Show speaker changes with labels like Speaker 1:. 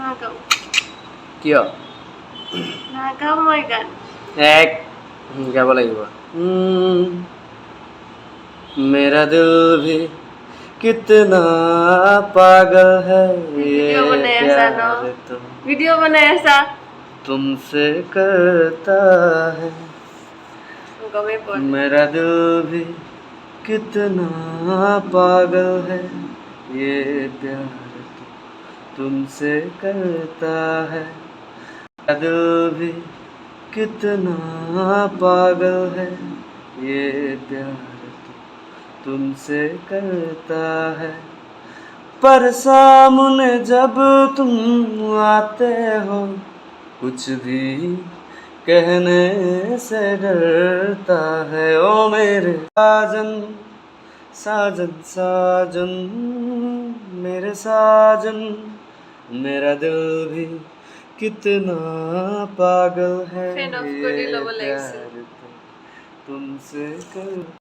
Speaker 1: নাগাও
Speaker 2: কিয়
Speaker 1: নাগাও মই গান
Speaker 2: এক গাব লাগিব मेरा दिल भी कितना पागल है ये
Speaker 1: वीडियो बनाया ऐसा ना
Speaker 2: प्यार
Speaker 1: वीडियो बनाया ऐसा
Speaker 2: तुमसे करता है
Speaker 1: गमे पर
Speaker 2: मेरा दिल भी कितना पागल है ये प्यार तुमसे करता है मेरा दिल भी कितना पागल है ये प्यार तुमसे करता है पर सामने जब तुम आते हो कुछ भी कहने से डरता है ओ मेरे साजन साजन साजन मेरे साजन मेरा दिल भी कितना पागल है
Speaker 1: फैन ऑफ
Speaker 2: ये
Speaker 1: कोडी लव लाइक्स
Speaker 2: प्यार तुमसे कर